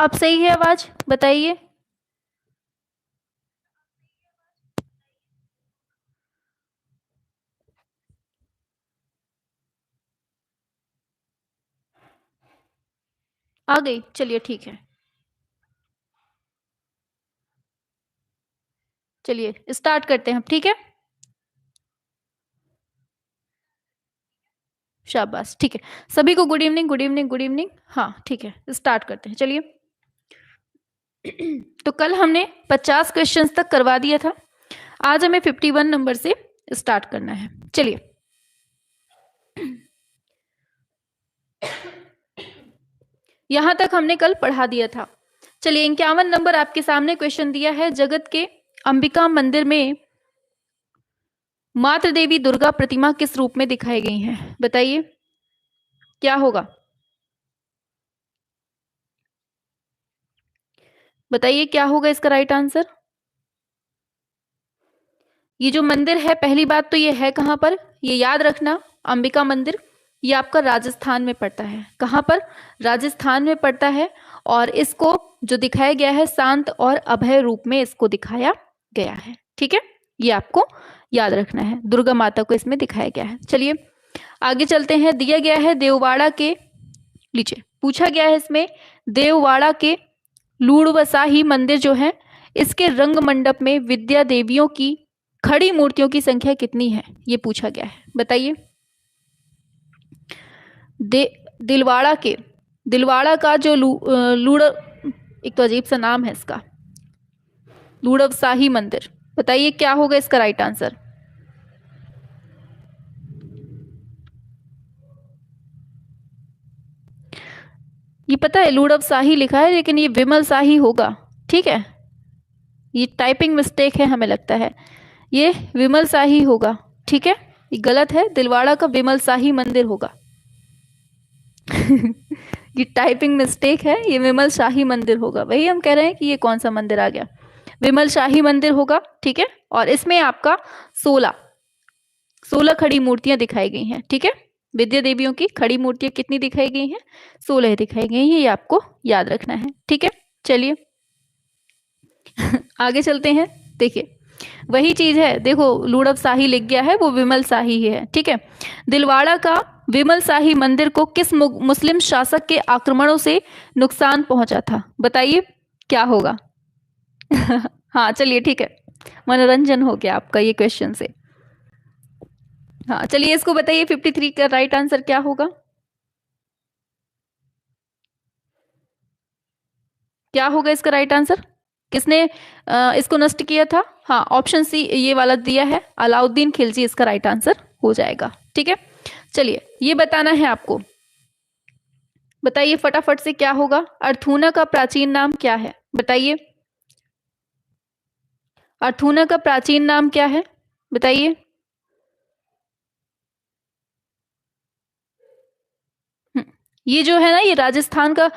अब सही है आवाज? बताइए। आ गई, चलिए ठीक है। चलिए स्टार्ट करते हैं, ठीक है। शाबाश, ठीक है। सभी को good evening, good evening, good evening. हाँ ठीक है, स्टार्ट करते हैं, चलिए। तो कल हमने 50 क्वेश्चंस तक करवा दिया था। आज हमें 51 नंबर से स्टार्ट करना है। चलिए। यहां तक हमने कल पढ़ा दिया था। चलिए, 51 नंबर आपके सामने क्वेश्चन दिया है। जगत के अंबिका मंदिर में मातृ देवी दुर्गा प्रतिमा किस रूप में दिखाई गई है? बताइए क्या होगा। बताइए क्या होगा इसका राइट आंसर। ये जो मंदिर है, पहली बात तो ये है कहां पर, ये याद रखना। अंबिका मंदिर ये आपका राजस्थान में पड़ता है। कहां पर? राजस्थान में पड़ता है। और इसको जो दिखाया गया है, शांत और अभय रूप में इसको दिखाया गया है। ठीक है, ये आपको याद रखना है। दुर्गा माता को इसमें दिखाया गया है। चलिए आगे चलते हैं। दिया गया है देववाड़ा के, लीजिए पूछा गया है इसमें, देववाड़ा के लूड़वसाही मंदिर जो है, इसके रंग मंडप में विद्या देवियों की खड़ी मूर्तियों की संख्या कितनी है? ये पूछा गया है। बताइए। दिलवाड़ा का जो लूड़, एक तो अजीब सा नाम है इसका, लूड़वसाही मंदिर। बताइए क्या होगा इसका राइट आंसर। ये पता है लूड़वसाही लिखा है, लेकिन ये विमल शाही होगा। ठीक है, ये टाइपिंग मिस्टेक है हमें लगता है, ये विमल शाही होगा। ठीक है, ये गलत है, दिलवाड़ा का विमल शाही मंदिर होगा। ये टाइपिंग मिस्टेक है, ये विमल शाही मंदिर होगा। वही हम कह रहे हैं कि ये कौन सा मंदिर आ गया, विमल शाही मंदिर होगा। ठीक है, और इसमें आपका 16 खड़ी मूर्तियां दिखाई गई हैं। ठीक है, विद्या देवियों की खड़ी मूर्तियां कितनी दिखाई गई हैं? 16 दिखाई गई हैं, ये आपको याद रखना है। ठीक है, चलिए आगे चलते हैं। देखिए वही चीज है, देखो लूड़व शाही लिख गया है, वो विमल शाही ही है। ठीक है, दिलवाड़ा का विमल शाही मंदिर को किस मुस्लिम शासक के आक्रमणों से नुकसान पहुंचा था? बताइए क्या होगा। हाँ चलिए ठीक है, मनोरंजन हो गया आपका ये क्वेश्चन से। हाँ चलिए इसको बताइए, 53 का राइट आंसर क्या होगा? क्या होगा इसका राइट आंसर? किसने इसको नष्ट किया था? हाँ ऑप्शन सी ये वाला दिया है, अलाउद्दीन खिलजी इसका राइट आंसर हो जाएगा। ठीक है, चलिए ये बताना है आपको। बताइए फटाफट से क्या होगा। अर्थूना का प्राचीन नाम क्या है? बताइए अर्थूना का प्राचीन नाम क्या है? बताइए। ये जो है ना, ये राजस्थान का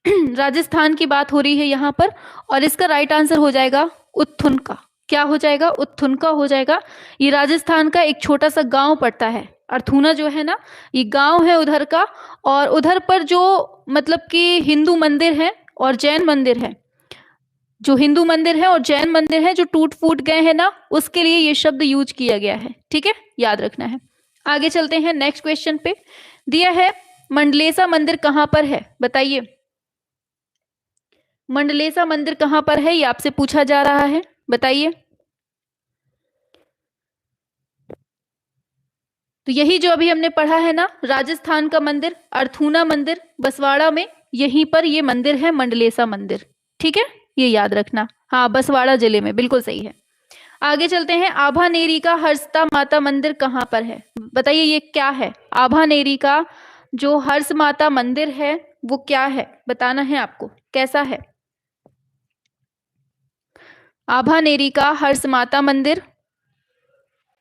राजस्थान की बात हो रही है यहाँ पर, और इसका राइट आंसर हो जाएगा उत्थुनका। क्या हो जाएगा? उत्थुनका हो जाएगा। ये राजस्थान का एक छोटा सा गांव पड़ता है। अर्थूना जो है ना, ये गांव है उधर का, और उधर पर जो मतलब कि हिंदू मंदिर है और जैन मंदिर है, जो हिंदू मंदिर है और जैन मंदिर है जो टूट फूट गए हैं ना, उसके लिए ये शब्द यूज किया गया है। ठीक है, याद रखना है। आगे चलते हैं नेक्स्ट क्वेश्चन पे। दिया है मंडलेसा मंदिर कहां पर है? बताइए मंडलेसा मंदिर कहां पर है, ये आपसे पूछा जा रहा है। बताइए। तो यही जो अभी हमने पढ़ा है ना, राजस्थान का मंदिर अर्थूना मंदिर बसवाड़ा में, यहीं पर ये मंदिर है मंडलेसा मंदिर। ठीक है, ये याद रखना। हाँ बसवाड़ा जिले में, बिल्कुल सही है। आगे चलते हैं। आभानेरी का हर्षता माता मंदिर कहां पर है? बताइए ये क्या है। आभानेरी का जो हर्ष माता मंदिर है वो क्या है, बताना है आपको, कैसा है। आभानेरी का हर्ष माता मंदिर,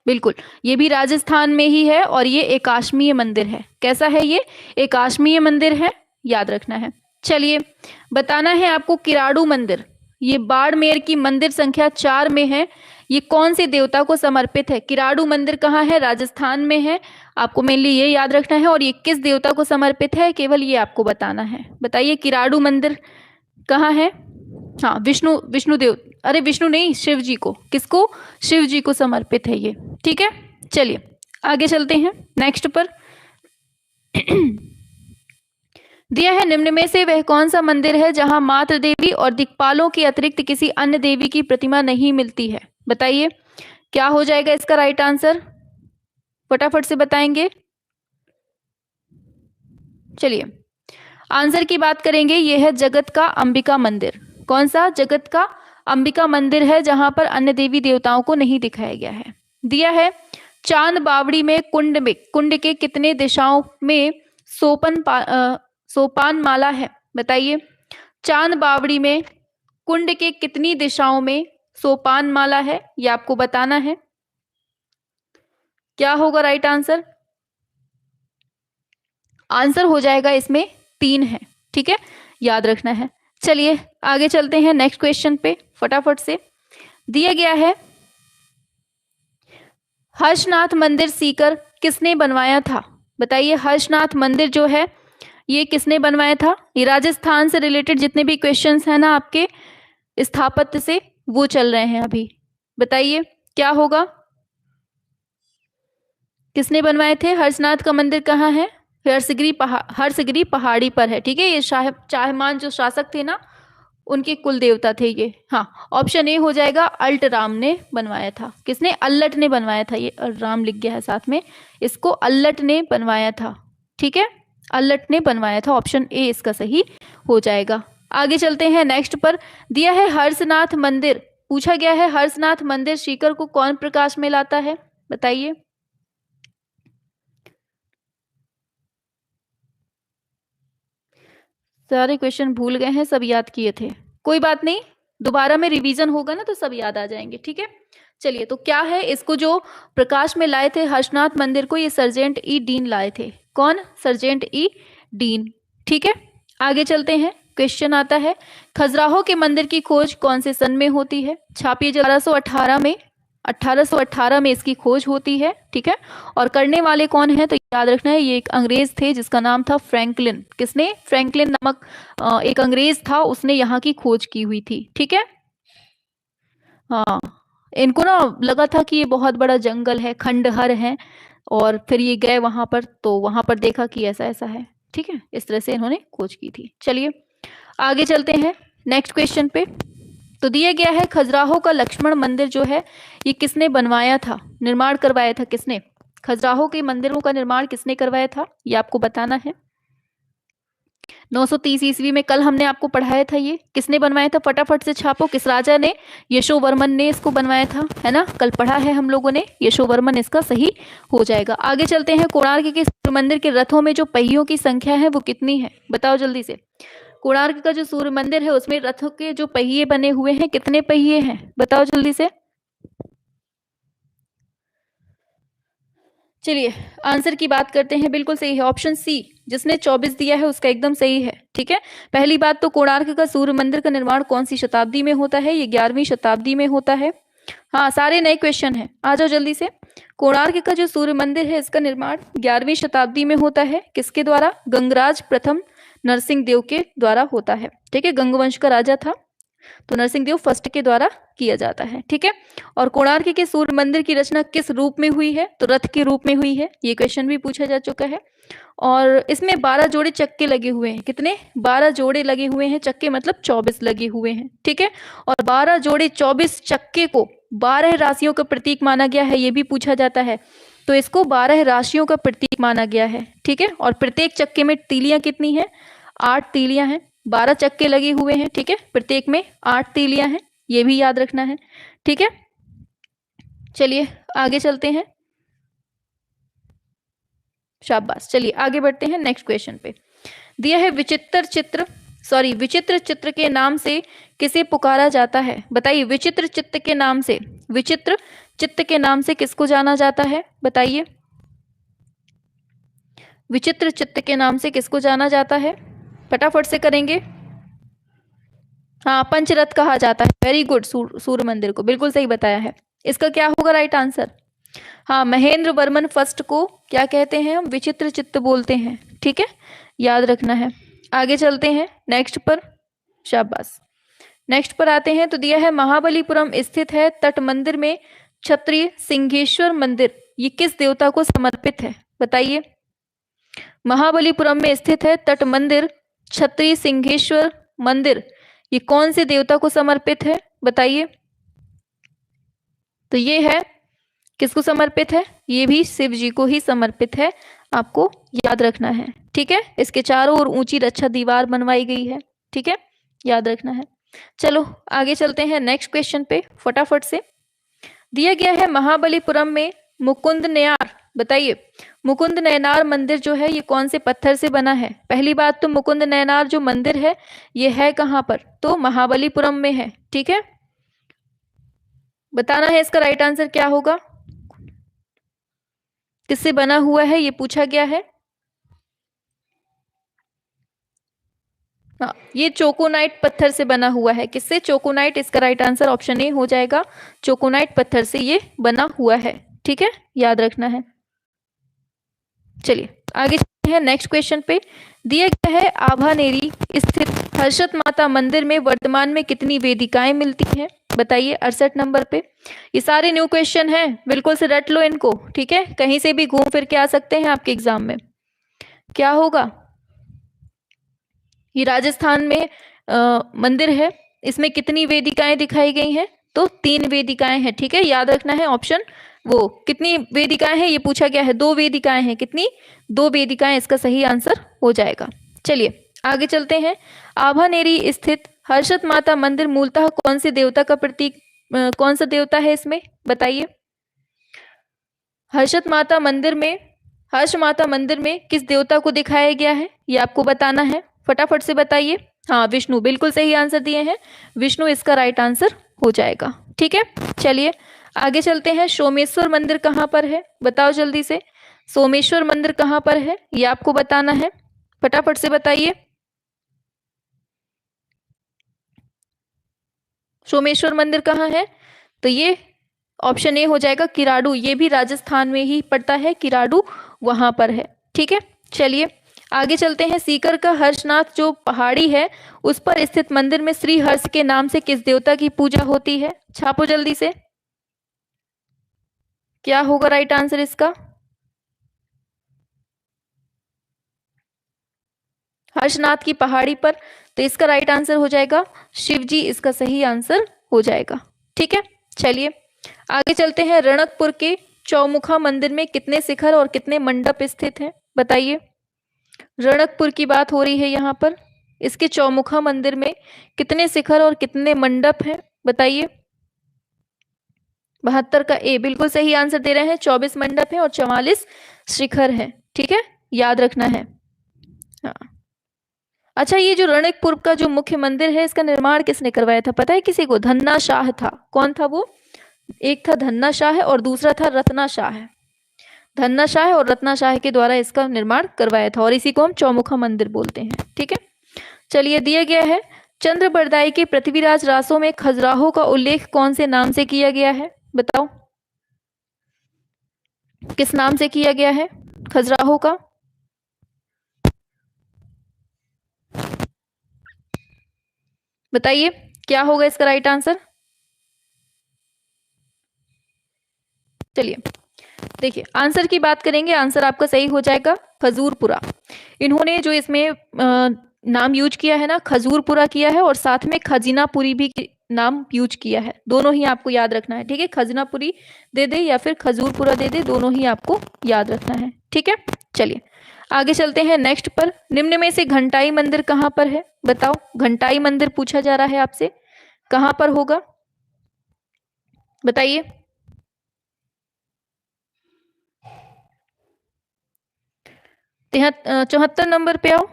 बिल्कुल ये भी राजस्थान में ही है, और ये एकाश्मीय मंदिर है। कैसा है ये? एकाश्मीय मंदिर है, याद रखना है। चलिए बताना है आपको किराड़ू मंदिर, ये बाड़मेर की मंदिर संख्या 4 में है। ये कौन से देवता को समर्पित है? किराडू मंदिर कहाँ है? राजस्थान में है। आपको मेनली ये याद रखना है। और ये किस देवता को समर्पित है, केवल ये आपको बताना है। बताइए किराडू मंदिर कहाँ है? हाँ, विष्णुदेव, अरे विष्णु नहीं, शिव जी को। किसको? शिव जी को समर्पित है ये। ठीक है, चलिए आगे चलते हैं नेक्स्ट पर। दिया है निम्न में से वह कौन सा मंदिर है जहां मातृ देवी और दिक्पालों के अतिरिक्त किसी अन्य देवी की प्रतिमा नहीं मिलती है? बताइए क्या हो जाएगा इसका राइट आंसर, फटाफट से बताएंगे। चलिए आंसर की बात करेंगे। यह है जगत का अंबिका मंदिर। कौन सा? जगत का अंबिका मंदिर है जहां पर अन्य देवी देवताओं को नहीं दिखाया गया है। दिया है चांद बावड़ी में कुंड के कितने दिशाओं में सोपान माला है? बताइए चांद बावड़ी में कुंड के कितनी दिशाओं में सोपान माला है, ये आपको बताना है। क्या होगा राइट आंसर? आंसर हो जाएगा इसमें 3 है। ठीक है, याद रखना है। चलिए आगे चलते हैं नेक्स्ट क्वेश्चन पे फटाफट से। दिया गया है हर्षनाथ मंदिर सीकर किसने बनवाया था? बताइए हर्षनाथ मंदिर जो है ये किसने बनवाया था? ये राजस्थान से रिलेटेड जितने भी क्वेश्चंस हैं ना आपके स्थापत्य से, वो चल रहे हैं अभी। बताइए क्या होगा, किसने बनवाए थे? हर्षनाथ का मंदिर कहाँ है? हर्षगिरी पहाड़ी पर है। ठीक है, ये चाहमान जो शासक थे ना, उनके कुल देवता थे ये। हाँ, ऑप्शन ए हो जाएगा, अल्ट राम ने बनवाया था। किसने? अल्लट ने बनवाया था। ये राम लिख गया है साथ में, इसको अल्लट ने बनवाया था। ठीक है, अल्लट ने बनवाया था। ऑप्शन ए इसका सही हो जाएगा। आगे चलते हैं नेक्स्ट पर। दिया है हर्षनाथ मंदिर, पूछा गया है हर्षनाथ मंदिर सीकर को कौन प्रकाश में लाता है? बताइए। सारे क्वेश्चन भूल गए हैं, सब याद किए थे। कोई बात नहीं, दोबारा में रिवीजन होगा ना तो सब याद आ जाएंगे। ठीक है, चलिए तो क्या है, इसको जो प्रकाश में लाए थे हर्षनाथ मंदिर को, ये सर्जेंट ई डीन लाए थे। कौन? सर्जेंट ई डीन। ठीक है, आगे चलते हैं। क्वेश्चन आता है खजुराहो के मंदिर की खोज कौन से सन में होती है? छापिए 1818 में इसकी खोज होती है। ठीक है, और करने वाले कौन है? तो याद रखना है, ये एक अंग्रेज थे जिसका नाम था फ्रैंकलिन। किसने? फ्रैंकलिन नामक एक अंग्रेज था, उसने यहाँ की खोज की हुई थी। ठीक है, हाँ, इनको ना लगा था कि ये बहुत बड़ा जंगल है, खंडहर है, और फिर ये गए वहां पर, तो वहां पर देखा कि ऐसा ऐसा है। ठीक है, इस तरह से इन्होंने खोज की थी। चलिए आगे चलते हैं नेक्स्ट क्वेश्चन पे। तो दिया गया है खजुराहो का लक्ष्मण मंदिर जो है ये किसने बनवाया था, निर्माण करवाया था? किसने? खजुराहो के मंदिरों का निर्माण किसने करवाया था, ये आपको बताना है। 930 ईस्वी में कल हमने आपको पढ़ाया था। ये किसने बनवाया था? फटाफट से छापो। किस राजा ने? यशोवर्मन ने इसको बनवाया था, है ना, कल पढ़ा है हम लोगों ने। यशोवर्मन इसका सही हो जाएगा। आगे चलते हैं। कोणार्क के सूर्य मंदिर के रथों में जो पहियों की संख्या है वो कितनी है? बताओ जल्दी से। कोणार्क का जो सूर्य मंदिर है उसमें रथों के जो पहिए बने हुए हैं, कितने पहिए हैं? बताओ जल्दी से। चलिए आंसर की बात करते हैं। बिल्कुल सही है, ऑप्शन सी, जिसने 24 दिया है उसका एकदम सही है। ठीक है, पहली बात तो कोणार्क का सूर्य मंदिर का निर्माण कौन सी शताब्दी में होता है? ये 11वीं शताब्दी में होता है। हाँ, सारे नए क्वेश्चन हैं, आ जाओ जल्दी से। कोणार्क का जो सूर्य मंदिर है इसका निर्माण 11वीं शताब्दी में होता है। किसके द्वारा? गंगराज प्रथम नरसिंह देव के द्वारा होता है। ठीक है, गंगवंश का राजा था, तो नरसिंह देव फर्स्ट के द्वारा किया जाता है। ठीक है, और कोणार्क के सूर्य मंदिर की रचना किस रूप में हुई है? तो रथ के रूप में हुई है। ये क्वेश्चन भी पूछा जा चुका है। और इसमें 12 जोड़े चक्के लगे हुए हैं। कितने? 12 जोड़े लगे हुए हैं। चक्के मतलब 24 लगे हुए हैं। ठीक है, और 12 जोड़े 24 चक्के को 12 राशियों का प्रतीक माना गया है, ये भी पूछा जाता है। तो इसको 12 राशियों का प्रतीक माना गया है। ठीक है, और प्रत्येक चक्के में तीलियां कितनी है? 8 तीलियां हैं। 12 चक्के लगे हुए हैं। ठीक है, प्रत्येक में 8 तीलियां हैं, ये भी याद रखना है। ठीक है, चलिए आगे चलते हैं। शाबाश, चलिए आगे बढ़ते हैं नेक्स्ट क्वेश्चन पे। दिया है विचित्र चित्र के नाम से किसे पुकारा जाता है? बताइए, विचित्र चित्त के नाम से, विचित्र चित्त के नाम से किसको जाना जाता है? बताइए, विचित्र चित्त के नाम से किसको जाना जाता है? फटाफट से करेंगे। हाँ, पंचरथ कहा जाता है। वेरी गुड, सूर्य मंदिर को बिल्कुल सही बताया है। इसका क्या होगा राइट आंसर? हाँ, महेंद्र वर्मन फर्स्ट को क्या कहते हैं? हम विचित्र चित्त बोलते हैं। ठीक है, याद रखना है। आगे चलते हैं नेक्स्ट पर। शाबाश। नेक्स्ट पर आते हैं तो दिया है महाबलीपुरम स्थित है तट मंदिर में क्षत्रिय सिंहेश्वर मंदिर, ये किस देवता को समर्पित है? बताइए। महाबलीपुरम में स्थित है तट मंदिर क्षत्रिय सिंहेश्वर मंदिर, ये कौन से देवता को समर्पित है? बताइए। तो ये है, किसको समर्पित है? ये भी शिव जी को ही समर्पित है, आपको याद रखना है। ठीक है, इसके चारों ओर ऊंची रक्षा दीवार बनवाई गई है। ठीक है, याद रखना है। चलो आगे चलते हैं नेक्स्ट क्वेश्चन पे फटाफट से। दिया गया है महाबलीपुरम में मुकुंद नयनार, बताइए मुकुंद नयनार मंदिर जो है ये कौन से पत्थर से बना है? पहली बात तो मुकुंद नयनार जो मंदिर है ये है कहां पर? तो महाबलीपुरम में है। ठीक है, बताना है इसका राइट आंसर क्या होगा, किससे बना हुआ है ये पूछा गया है। हाँ, ये चोकोनाइट पत्थर से बना हुआ है। किससे? चोकोनाइट, इसका राइट आंसर ऑप्शन ए हो जाएगा। चोकोनाइट पत्थर से ये बना हुआ है। ठीक है, याद रखना है। चलिए आगे चलते हैं नेक्स्ट क्वेश्चन पे। दिया गया है आभानेरी स्थित हर्षद माता मंदिर में वर्तमान में कितनी वेदिकाएं मिलती हैं? बताइए 68 नंबर पे। ये सारे न्यू क्वेश्चन हैं, बिल्कुल से रट लो इनको। ठीक है, कहीं से भी घूम फिर के आ सकते हैं आपके एग्जाम में। क्या होगा? ये राजस्थान में मंदिर है, इसमें कितनी वेदिकाएं दिखाई गई हैं? तो 3 वेदिकाएं हैं। ठीक है, याद रखना है ऑप्शन, वो कितनी वेदिकाएं हैं ये पूछा गया है। 2 वेदिकाएं हैं। कितनी? 2 वेदिकाएं इसका सही आंसर हो जाएगा। चलिए आगे चलते हैं। आभानेरी स्थित हर्षद माता मंदिर मूलतः कौन से देवता का प्रतीक, कौन सा देवता है इसमें? बताइए। हर्ष माता मंदिर में किस देवता को दिखाया गया है ये आपको बताना है। फटाफट से बताइए। हाँ, विष्णु, बिल्कुल सही आंसर दिए हैं, विष्णु इसका राइट आंसर हो जाएगा। ठीक है, चलिए आगे चलते हैं। सोमेश्वर मंदिर कहां पर है? बताओ जल्दी से, सोमेश्वर मंदिर कहां पर है ये आपको बताना है। फटाफट से बताइए। सोमेश्वर मंदिर कहां है? तो ये ऑप्शन ए हो जाएगा किराडू, ये भी राजस्थान में ही पड़ता है, किराडू वहां पर है। ठीक है, चलिए आगे चलते हैं। सीकर का हर्षनाथ जो पहाड़ी है उस पर स्थित मंदिर में श्री हर्ष के नाम से किस देवता की पूजा होती है? छापो जल्दी से, क्या होगा राइट आंसर इसका? हर्षनाथ की पहाड़ी पर, तो इसका राइट आंसर हो जाएगा शिव जी, इसका सही आंसर हो जाएगा। ठीक है, चलिए आगे चलते हैं। रणकपुर के चौमुखा मंदिर में कितने शिखर और कितने मंडप स्थित हैं? बताइए। रणकपुर की बात हो रही है यहाँ पर, इसके चौमुखा मंदिर में कितने शिखर और कितने मंडप हैं? बताइए। 72 का ए बिल्कुल सही आंसर दे रहे हैं। 24 मंडप हैं और 44 शिखर हैं। ठीक है, याद रखना है। हाँ, अच्छा, ये जो रणकपुर का जो मुख्य मंदिर है इसका निर्माण किसने करवाया था? पता है किसी को? धन्ना शाह था। कौन था वो? एक था धन्ना शाह और दूसरा था रत्ना शाह। धन्ना शाह और रत्ना शाह के द्वारा इसका निर्माण करवाया था और इसी को हम चौमुखा मंदिर बोलते हैं। ठीक है, चलिए दिया गया है। चंद्रबरदाई के पृथ्वीराज रासों में खजुराहो का उल्लेख कौन से नाम से किया गया है? बताओ, किस नाम से किया गया है खजुराहो का? बताइए क्या होगा इसका राइट आंसर। चलिए देखिए, आंसर की बात करेंगे, आंसर आपका सही हो जाएगा खजूरपुरा। इन्होंने जो इसमें नाम यूज किया है ना, खजूरपुरा किया है और साथ में खजिनापुरी भी नाम यूज किया है। दोनों ही आपको याद रखना है। ठीक है, खजिनापुरी दे दे या फिर खजूरपुरा दे दे, दोनों ही आपको याद रखना है। ठीक है, चलिए आगे चलते हैं नेक्स्ट पर। निम्न में से घंटाई मंदिर कहां पर है? बताओ, घंटाई मंदिर पूछा जा रहा है आपसे, कहां पर होगा? बताइए। यहाँ 74 नंबर पे आओ।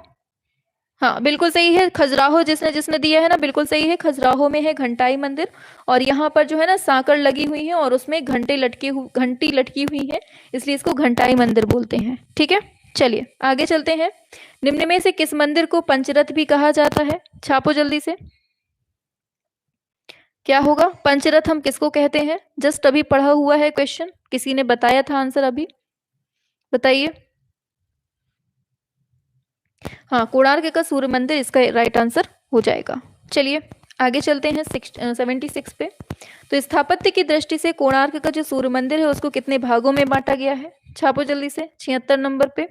हाँ, बिल्कुल सही है। खजुराहो जिसने जिसने दिया है ना, बिल्कुल सही है। खजुराहो में है घंटाई मंदिर और यहाँ पर जो है ना सांकड़ लगी हुई है और उसमें घंटी लटकी हुई है, इसलिए इसको घंटाई मंदिर बोलते हैं। ठीक है, चलिए आगे चलते हैं। निम्न में से किस मंदिर को पंचरथ भी कहा जाता है? छापो जल्दी से। क्या होगा? पंचरथ हम किसको कहते हैं? जस्ट अभी पढ़ा हुआ है क्वेश्चन, किसी ने बताया था आंसर अभी, बताइए। हाँ, कोणार्क का सूर्य मंदिर इसका राइट आंसर हो जाएगा। चलिए आगे चलते हैं 76 पे। तो स्थापत्य की दृष्टि से कोणार्क का जो सूर्य मंदिर है उसको कितने भागों में बांटा गया है? छापो जल्दी से, 76 नंबर पे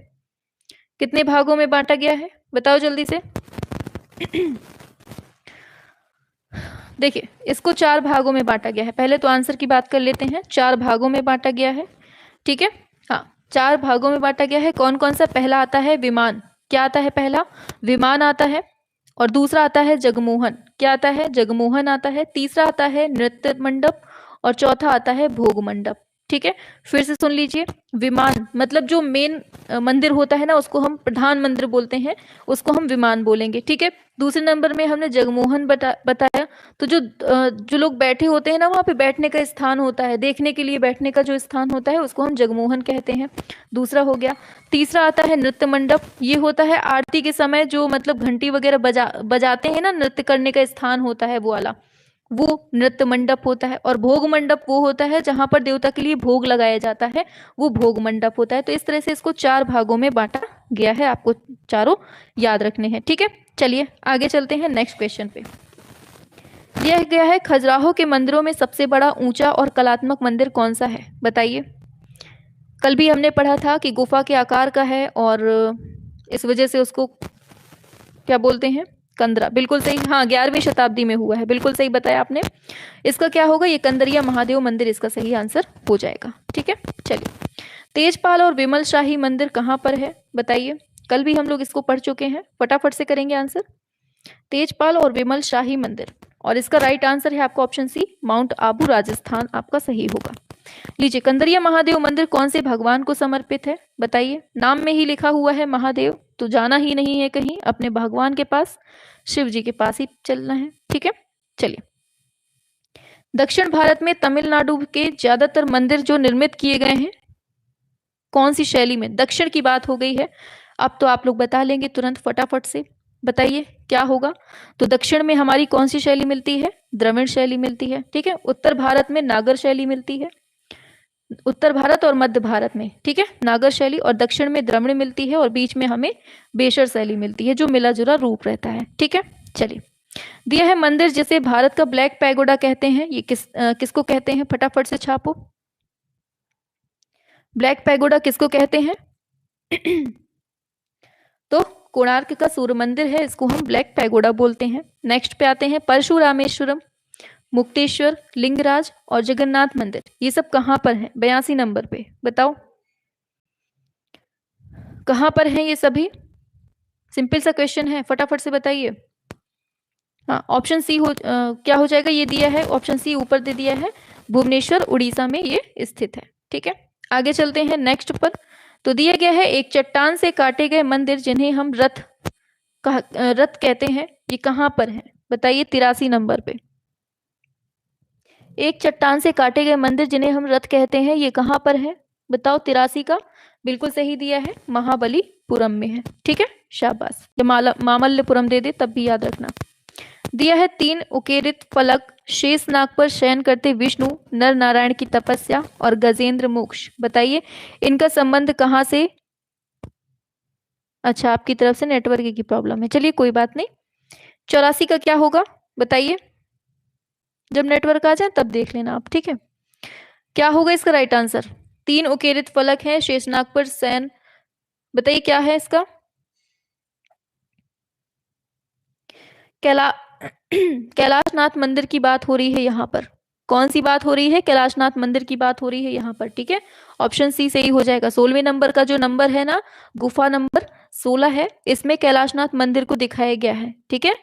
कितने भागों में बांटा गया है, बताओ जल्दी से। देखिए, इसको 4 भागों में बांटा गया है। पहले तो आंसर की बात कर लेते हैं। 4 भागों में बांटा गया है, ठीक है। हाँ, 4 भागों में बांटा गया है। कौन कौन सा? पहला आता है विमान। क्या आता है? पहला विमान आता है। और दूसरा आता है जगमोहन। क्या आता है? जगमोहन आता है। तीसरा आता है नृत्य मंडप। और चौथा आता है भोग मंडप, ठीक है। फिर से सुन लीजिए। विमान मतलब जो मेन मंदिर होता है ना, उसको हम प्रधान मंदिर बोलते हैं, उसको हम विमान बोलेंगे, ठीक है। दूसरे नंबर में हमने जगमोहन बताया। तो जो लोग बैठे होते हैं ना, वहाँ पे बैठने का स्थान होता है, देखने के लिए बैठने का जो स्थान होता है उसको हम जगमोहन कहते हैं। दूसरा हो गया। तीसरा आता है नृत्य मंडप। ये होता है आरती के समय जो मतलब घंटी वगैरह बजाते हैं ना, नृत्य करने का स्थान होता है वो वाला, वो नृत्य मंडप होता है। और भोग मंडप वो होता है जहां पर देवता के लिए भोग लगाया जाता है, वो भोग मंडप होता है। तो इस तरह से इसको 4 भागों में बांटा गया है, आपको चारों याद रखने हैं, ठीक है। चलिए आगे चलते हैं नेक्स्ट क्वेश्चन पे। यह गया है खजुराहो के मंदिरों में सबसे बड़ा ऊंचा और कलात्मक मंदिर कौन सा है, बताइए। कल भी हमने पढ़ा था कि गुफा के आकार का है और इस वजह से उसको क्या बोलते हैं? कंदरा, बिल्कुल सही। हाँ, 11वीं शताब्दी में हुआ है, बिल्कुल सही बताया आपने। इसका क्या होगा? ये कंदरिया महादेव मंदिर इसका सही आंसर हो जाएगा, ठीक है। चलिए, तेजपाल और विमल शाही मंदिर कहाँ पर है, बताइए। कल भी हम लोग इसको पढ़ चुके हैं, फटाफट से करेंगे आंसर। तेजपाल और विमल शाही मंदिर, और इसका राइट आंसर है आपका option C, Mount Abu Rajasthan आपका सही होगा। लीजिए, कंदरिया महादेव मंदिर कौन से भगवान को समर्पित है, बताइए। नाम में ही लिखा हुआ है महादेव, तो जाना ही नहीं है कहीं, अपने भगवान के पास, शिव जी के पास ही चलना है, ठीक है। चलिए, दक्षिण भारत में तमिलनाडु के ज्यादातर मंदिर जो निर्मित किए गए हैं कौन सी शैली में? दक्षिण की बात हो गई है, अब तो आप लोग बता लेंगे तुरंत, फटाफट से बताइए क्या होगा। तो दक्षिण में हमारी कौन सी शैली मिलती है? द्रविड़ शैली मिलती है, ठीक है। उत्तर भारत में नागर शैली मिलती है, उत्तर भारत और मध्य भारत में, ठीक है, नागर शैली, और दक्षिण में द्रविड़ मिलती है, और बीच में हमें बेशर शैली मिलती है जो मिला जुला रूप रहता है, ठीक है। चलिए, दिया है मंदिर जिसे भारत का ब्लैक पैगोडा कहते हैं, ये किसको कहते हैं, फटाफट से छापो। ब्लैक पैगोडा किसको कहते हैं? तो कोणार्क का सूर्य मंदिर है, इसको हम ब्लैक पैगोडा बोलते हैं। नेक्स्ट पे आते हैं परशुरामेश्वरम, मुक्तेश्वर, लिंगराज और जगन्नाथ मंदिर, ये सब कहां पर है? 82 नंबर पे, बताओ कहां पर है ये सभी। सिंपल सा क्वेश्चन है, फटाफट से बताइए। हाँ, ऑप्शन सी क्या हो जाएगा? ये दिया है ऑप्शन सी, ऊपर दे दिया है, भुवनेश्वर उड़ीसा में ये स्थित है, ठीक है। आगे चलते हैं नेक्स्ट पर। तो दिया गया है एक चट्टान से काटे गए मंदिर जिन्हें हम रथ कहते हैं, ये कहां पर है, बताइए। 83 नंबर पे एक चट्टान से काटे गए मंदिर जिन्हें हम रथ कहते हैं, ये कहां पर है, बताओ। 83 का बिल्कुल सही दिया है, महाबलीपुरम में है, ठीक है, शाबाश। या मामल्लपुरम दे दे तब भी याद रखना। दिया है 3 उकेरित फलक शेष नाग पर शयन करते विष्णु, नर नारायण की तपस्या और गजेंद्र मोक्ष, बताइए इनका संबंध कहां से? अच्छा, आपकी तरफ से नेटवर्क की प्रॉब्लम है, चलिए कोई बात नहीं। 84 का क्या होगा, बताइए। जब नेटवर्क आ जाए तब देख लेना आप, ठीक है। क्या होगा इसका राइट आंसर? 3 उकेरित फलक है शेषनाग पर शयन, बताइए क्या है इसका। कैला कैलाशनाथ मंदिर की बात हो रही है यहाँ पर। कौन सी बात हो रही है? कैलाशनाथ मंदिर की बात हो रही है यहाँ पर, ठीक है। ऑप्शन सी सही हो जाएगा। 16वें नंबर का जो नंबर है ना, गुफा नंबर 16 है, इसमें कैलाशनाथ मंदिर को दिखाया गया है, ठीक है।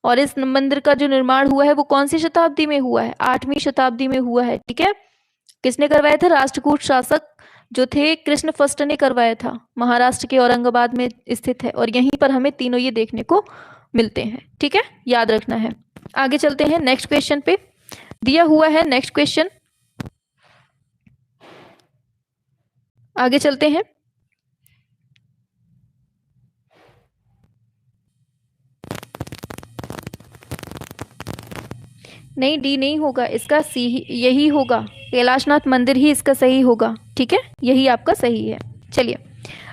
और इस मंदिर का जो निर्माण हुआ है वो कौन सी शताब्दी में हुआ है? 8वीं शताब्दी में हुआ है, ठीक है। किसने करवाया था? राष्ट्रकूट शासक जो थे कृष्ण फर्स्ट ने करवाया था। महाराष्ट्र के औरंगाबाद में स्थित है, और यहीं पर हमें तीनों ये देखने को मिलते हैं, ठीक है, याद रखना है। आगे चलते हैं नेक्स्ट क्वेश्चन पे। दिया हुआ है नेक्स्ट क्वेश्चन, आगे चलते हैं। नहीं, डी नहीं होगा, इसका सी यही होगा, कैलाशनाथ मंदिर ही इसका सही होगा। ठीक है, यही आपका सही है। चलिए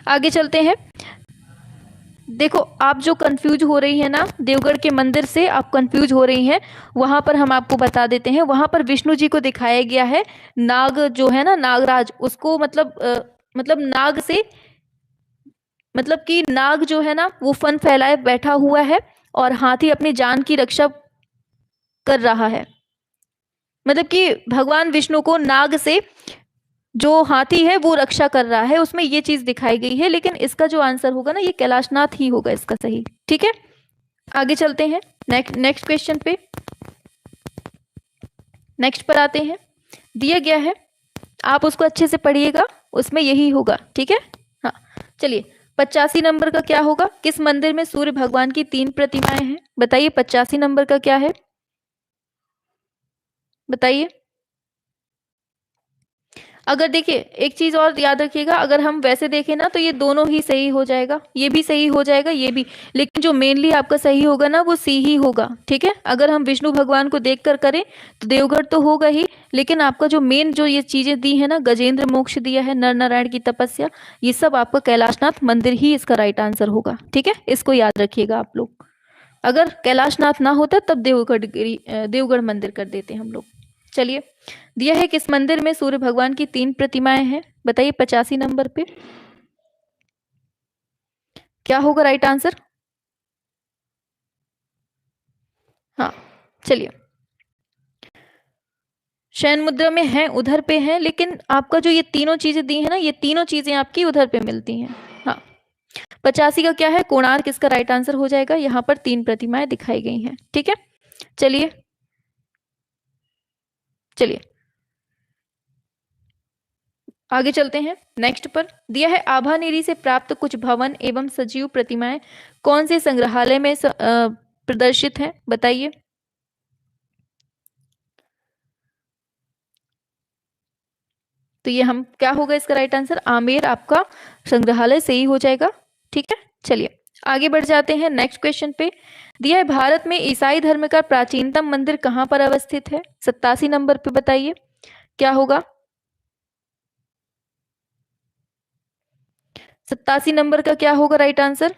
आगे चलते हैं। देखो आप जो कंफ्यूज हो रही है ना, देवगढ़ के मंदिर से आप कंफ्यूज हो रही हैं, वहां पर हम आपको बता देते हैं। वहां पर विष्णु जी को दिखाया गया है, नाग जो है ना, नागराज, उसको मतलब नाग से, मतलब कि नाग जो है ना वो फन फैलाए बैठा हुआ है और हाथी अपनी जान की रक्षा कर रहा है। मतलब कि भगवान विष्णु को नाग से जो हाथी है वो रक्षा कर रहा है, उसमें ये चीज दिखाई गई है। लेकिन इसका जो आंसर होगा ना, ये कैलाशनाथ ही होगा इसका सही। ठीक है, आगे चलते हैं नेक्स्ट क्वेश्चन पे। नेक्स्ट पर आते हैं, दिया गया है, आप उसको अच्छे से पढ़िएगा, उसमें यही होगा। ठीक है, हाँ चलिए 85 नंबर का क्या होगा? किस मंदिर में सूर्य भगवान की 3 प्रतिमाएं हैं? बताइए 85 नंबर का क्या है, बताइए। अगर देखिए एक चीज और याद रखिएगा, अगर हम वैसे देखें ना तो ये दोनों ही सही हो जाएगा, ये भी सही हो जाएगा, ये भी, लेकिन जो मेनली आपका सही होगा ना वो सी ही होगा। ठीक है, अगर हम विष्णु भगवान को देखकर करें तो देवगढ़ तो होगा ही, लेकिन आपका जो मेन जो ये चीजें दी है ना, गजेंद्र मोक्ष दिया है, नर नारायण की तपस्या, ये सब आपका कैलाशनाथ मंदिर ही इसका राइट आंसर होगा। ठीक है, इसको याद रखिएगा आप लोग। अगर कैलाशनाथ ना होता तब देवगढ़ मंदिर कर देते हम लोग। चलिए, दिया है किस मंदिर में सूर्य भगवान की 3 प्रतिमाएं हैं? बताइए 85 नंबर पे क्या होगा राइट आंसर। हाँ चलिए, शयन मुद्रा में है, उधर पे है, लेकिन आपका जो ये तीनों चीजें दी है ना, ये तीनों चीजें आपकी उधर पे मिलती हैं। हाँ, 85 का क्या है? कोणार्क इसका राइट आंसर हो जाएगा। यहाँ पर 3 प्रतिमाएं दिखाई गई हैं। ठीक है, चलिए चलिए आगे चलते हैं। नेक्स्ट पर दिया है, आभानेरी से प्राप्त कुछ भवन एवं सजीव प्रतिमाएं कौन से संग्रहालय में प्रदर्शित हैं? बताइए। तो ये हम क्या होगा इसका राइट आंसर? आमेर आपका संग्रहालय सही हो जाएगा। ठीक है, चलिए आगे बढ़ जाते हैं नेक्स्ट क्वेश्चन पे। दिया है, भारत में ईसाई धर्म का प्राचीनतम मंदिर कहां पर अवस्थित है? 87 नंबर पे बताइए क्या होगा। 87 नंबर का क्या होगा राइट आंसर?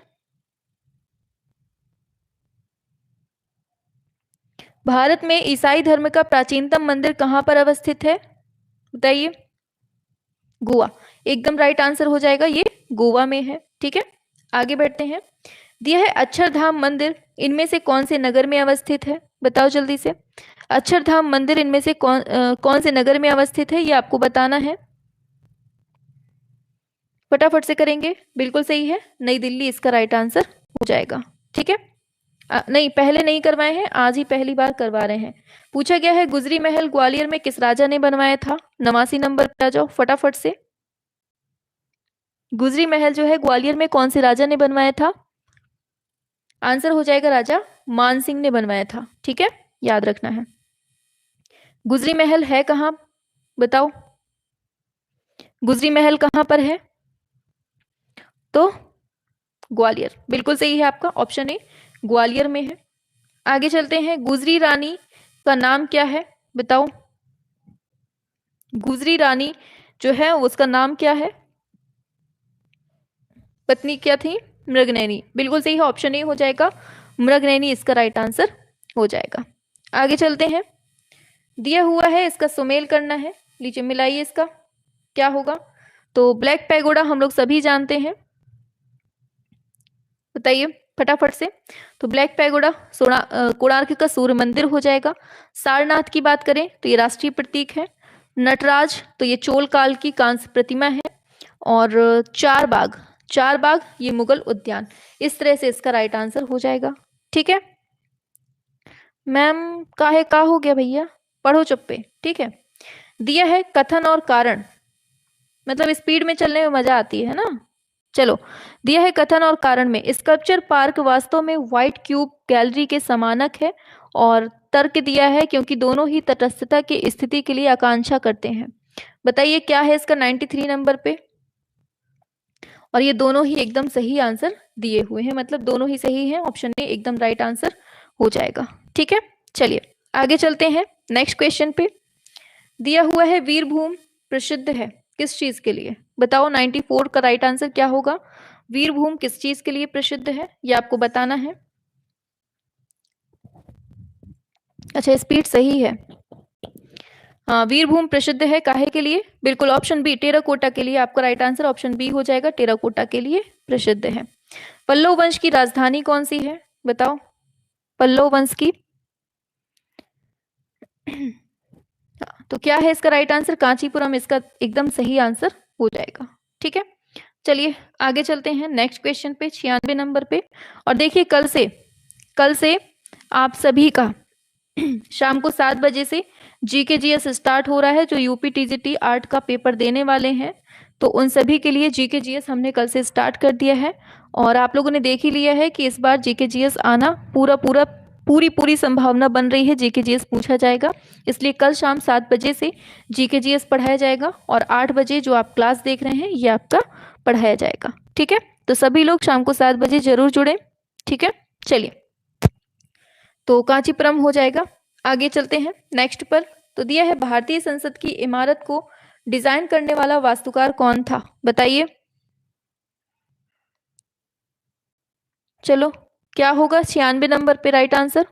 भारत में ईसाई धर्म का प्राचीनतम मंदिर कहां पर अवस्थित है? बताइए। गोवा, एकदम राइट आंसर हो जाएगा, ये गोवा में है। ठीक है, आगे बढ़ते हैं। दिया है, अक्षरधाम मंदिर इनमें से कौन से नगर में अवस्थित है? बताओ जल्दी से। अक्षरधाम मंदिर इनमें से कौन से नगर में अवस्थित है, ये आपको बताना है। फटाफट से करेंगे, बिल्कुल सही है, नई दिल्ली इसका राइट आंसर हो जाएगा। ठीक है, नहीं पहले नहीं करवाए हैं, आज ही पहली बार करवा रहे हैं। पूछा गया है, गुजरी महल ग्वालियर में किस राजा ने बनवाया था? 89 नंबर पे आ जाओ फटाफट से। गुजरी महल जो है ग्वालियर में कौन से राजा ने बनवाया था? आंसर हो जाएगा राजा मान सिंह ने बनवाया था। ठीक है, याद रखना है। गुजरी महल है कहाँ, बताओ। गुजरी महल कहाँ पर है? तो ग्वालियर, बिल्कुल सही है आपका ऑप्शन ए, ग्वालियर में है। आगे चलते हैं, गुजरी रानी का नाम क्या है? बताओ। गुजरी रानी जो है उसका नाम क्या है? पत्नी क्या थी? मृगनयनी, बिल्कुल सही है, ऑप्शन ए हो जाएगा, मृगनयनी इसका राइट आंसर हो जाएगा। आगे चलते हैं, दिया हुआ है, इसका सुमेल करना है, लीजिए मिलाइए इसका क्या होगा। तो ब्लैक पैगोडा हम लोग सभी जानते हैं, बताइए फटाफट से। तो ब्लैक पैगोडा कोणार्क का सूर्य मंदिर हो जाएगा। सारनाथ की बात करें तो ये राष्ट्रीय प्रतीक है। नटराज तो ये चोल काल की कांस्य प्रतिमा है। और चार बाग ये मुगल उद्यान। इस तरह से इसका राइट आंसर हो जाएगा। ठीक है मैम, काहे का हो गया भैया, पढ़ो चुप पे। ठीक है, दिया है, कथन और कारण, मतलब स्पीड में चलने में मजा आती है ना। चलो, दिया है, कथन और कारण में स्कल्पचर पार्क वास्तव में व्हाइट क्यूब गैलरी के समानक है। और तर्क दिया है, क्योंकि दोनों ही तटस्थता की स्थिति के लिए आकांक्षा करते हैं। बताइए क्या है इसका 93 नंबर पे। और ये दोनों ही एकदम सही आंसर दिए हुए हैं, मतलब दोनों ही सही हैं, ऑप्शन ए एकदम राइट आंसर हो जाएगा। ठीक है, चलिए आगे चलते हैं नेक्स्ट क्वेश्चन पे। दिया हुआ है वीरभूम प्रसिद्ध है किस चीज के लिए? बताओ 94 का राइट आंसर क्या होगा? वीरभूम किस चीज के लिए प्रसिद्ध है ये आपको बताना है। अच्छा, स्पीड सही है। हाँ, वीरभूम प्रसिद्ध है काहे के लिए? बिल्कुल ऑप्शन बी टेराकोटा के लिए आपका राइट आंसर ऑप्शन बी हो जाएगा, टेराकोटा के लिए प्रसिद्ध है। पल्लव वंश की राजधानी कौन सी है? बताओ पल्लव वंश की तो क्या है इसका राइट आंसर? कांचीपुरम इसका एकदम सही आंसर हो जाएगा। ठीक है, चलिए आगे चलते हैं नेक्स्ट क्वेश्चन पे 96 नंबर पे। और देखिए कल से आप सभी का शाम को 7 बजे से जीके जीएस स्टार्ट हो रहा है। जो यूपी टीजीटी आर्ट का पेपर देने वाले हैं तो उन सभी के लिए जीके जीएस हमने कल से स्टार्ट कर दिया है। और आप लोगों ने देख ही लिया है कि इस बार जीके जीएस आना पूरी संभावना बन रही है, जीके जीएस पूछा जाएगा। इसलिए कल शाम 7 बजे से जीके जीएस पढ़ाया जाएगा और 8 बजे जो आप क्लास देख रहे हैं ये आपका पढ़ाया जाएगा। ठीक है, तो सभी लोग शाम को 7 बजे जरूर जुड़े। ठीक है, चलिए तो कांचीपुरम हो जाएगा। आगे चलते हैं नेक्स्ट पर। तो दिया है भारतीय संसद की इमारत को डिजाइन करने वाला वास्तुकार कौन था? बताइए। चलो क्या होगा 96 नंबर पे राइट आंसर?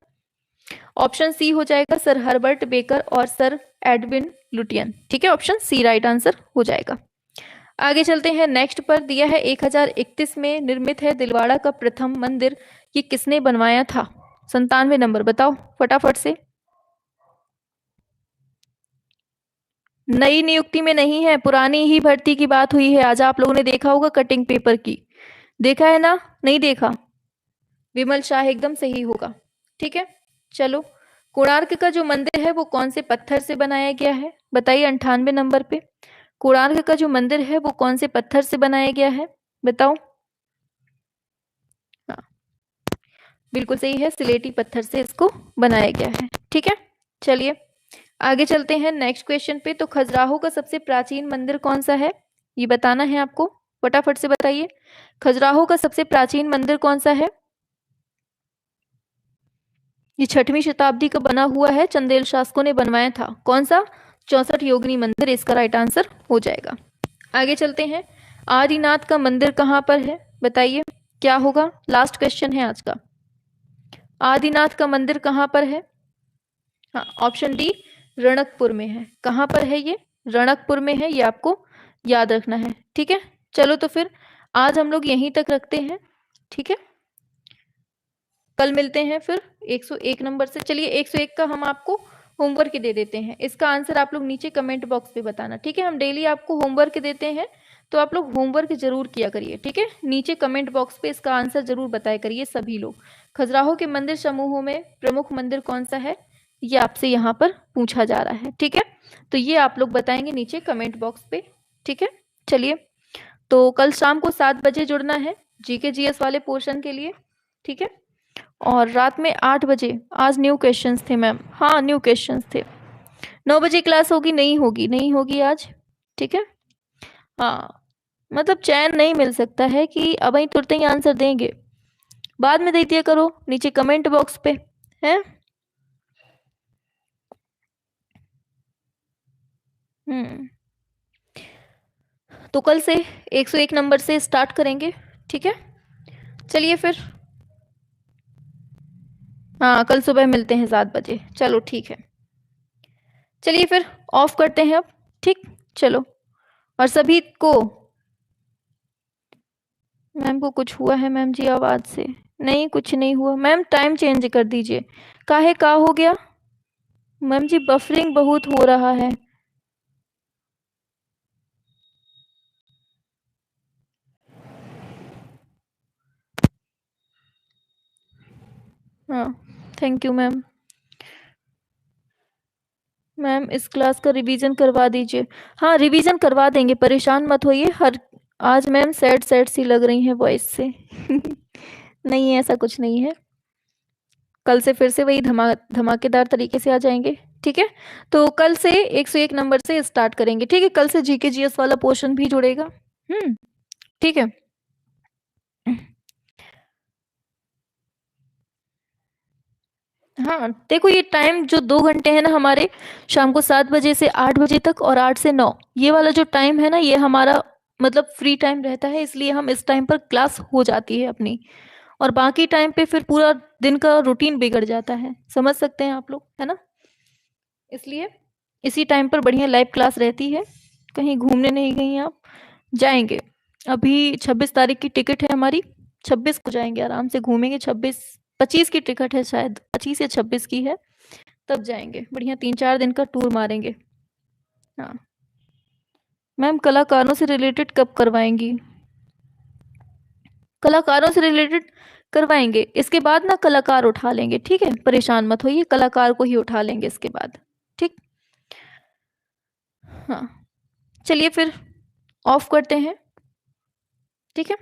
ऑप्शन सी हो जाएगा, सर हर्बर्ट बेकर और सर एडविन लुटियन। ठीक है, ऑप्शन सी राइट आंसर हो जाएगा। आगे चलते हैं नेक्स्ट पर। दिया है 1031 में निर्मित है दिलवाड़ा का प्रथम मंदिर, ये किसने बनवाया था? 97 नंबर बताओ फटाफट से। नई नियुक्ति में नहीं है, पुरानी ही भर्ती की बात हुई है। आज आप लोगों ने देखा होगा कटिंग पेपर की, देखा है ना? नहीं देखा? विमल शाह एकदम सही होगा। ठीक है, चलो कोणार्क का जो मंदिर है वो कौन से पत्थर से बनाया गया है? बताइए 98 नंबर पे। कोणार्क का जो मंदिर है वो कौन से पत्थर से बनाया गया है? बताओ। हाँ, बिल्कुल सही है, सिलेटी पत्थर से इसको बनाया गया है। ठीक है, चलिए आगे चलते हैं नेक्स्ट क्वेश्चन पे। तो खजुराहो का सबसे प्राचीन मंदिर कौन सा है ये बताना है आपको, फटाफट से बताइए। खजुराहो का सबसे प्राचीन मंदिर कौन सा है? ये 6वीं शताब्दी का बना हुआ है, चंदेल शासकों ने बनवाया था। कौन सा? 64 योगिनी मंदिर इसका राइट आंसर हो जाएगा। आगे चलते हैं। आदिनाथ का मंदिर कहाँ पर है? बताइए क्या होगा? लास्ट क्वेश्चन है आज का। आदिनाथ का मंदिर कहाँ पर है? हाँ, ऑप्शन डी रणकपुर में है। कहाँ पर है ये? रणकपुर में है, ये आपको याद रखना है। ठीक है, चलो तो फिर आज हम लोग यहीं तक रखते हैं। ठीक है, कल मिलते हैं फिर 101 नंबर से। चलिए 101 का हम आपको होमवर्क दे देते हैं, इसका आंसर आप लोग नीचे कमेंट बॉक्स पे बताना। ठीक है, हम डेली आपको होमवर्क देते हैं तो आप लोग होमवर्क जरूर किया करिए। ठीक है, नीचे कमेंट बॉक्स पे इसका आंसर जरूर बताया करिए सभी लोग। खजुराहो के मंदिर समूहों में प्रमुख मंदिर कौन सा है ये आपसे यहाँ पर पूछा जा रहा है। ठीक है, तो ये आप लोग बताएंगे नीचे कमेंट बॉक्स पे। ठीक है, चलिए तो कल शाम को 7 बजे जुड़ना है जीके जीएस वाले पोर्शन के लिए। ठीक है, और रात में 8 बजे आज न्यू क्वेश्चंस थे मैम। हाँ, न्यू क्वेश्चंस थे। 9 बजे क्लास होगी? नहीं होगी आज। ठीक है, हाँ मतलब चैन नहीं मिल सकता है कि अब ही तुरंत ही आंसर देंगे, बाद में दे दिया करो नीचे कमेंट बॉक्स पे है। तो कल से 101 नंबर से स्टार्ट करेंगे। ठीक है, चलिए फिर हाँ कल सुबह मिलते हैं 7 बजे। चलो ठीक है, चलिए फिर ऑफ करते हैं अब। ठीक, चलो। और सभी को, मैम को कुछ हुआ है मैम जी आवाज से? नहीं कुछ नहीं हुआ मैम, टाइम चेंज कर दीजिए। काहे का हो गया मैम जी? बफरिंग बहुत हो रहा है। हाँ थैंक यू मैम। मैम इस क्लास का रिवीजन करवा दीजिए। हाँ रिवीजन करवा देंगे, परेशान मत होइए। हर आज मैम सैड सैड सी लग रही हैं वॉइस से नहीं ऐसा कुछ नहीं है, कल से फिर से वही धमाकेदार तरीके से आ जाएंगे। ठीक है, तो कल से 101 नंबर से स्टार्ट करेंगे। ठीक है, कल से जीके जीएस वाला पोर्शन भी जुड़ेगा। ठीक है, हाँ देखो, ये टाइम जो 2 घंटे है ना हमारे, शाम को 7 बजे से 8 बजे तक और 8 से 9, ये वाला जो टाइम है ना, ये हमारा मतलब फ्री टाइम रहता है, इसलिए हम इस टाइम पर क्लास हो जाती है अपनी। और बाकी टाइम पे फिर पूरा दिन का रूटीन बिगड़ जाता है, समझ सकते हैं आप लोग, है ना। इसलिए इसी टाइम पर बढ़िया लाइव क्लास रहती है। कहीं घूमने नहीं गई आप? जाएंगे। अभी 26 तारीख की टिकट है हमारी, 26 को जाएंगे, आराम से घूमेंगे। 26, 25 की टिकट है, शायद 25 या 26 की है, तब जाएंगे। बढ़िया 3-4 दिन का टूर मारेंगे। हाँ मैम, कलाकारों से रिलेटेड कब करवाएंगी? कलाकारों से रिलेटेड करवाएंगे, इसके बाद ना कलाकार उठा लेंगे, ठीक है, परेशान मत होइए, कलाकार को ही उठा लेंगे इसके बाद। ठीक। हाँ चलिए फिर ऑफ करते हैं, ठीक है।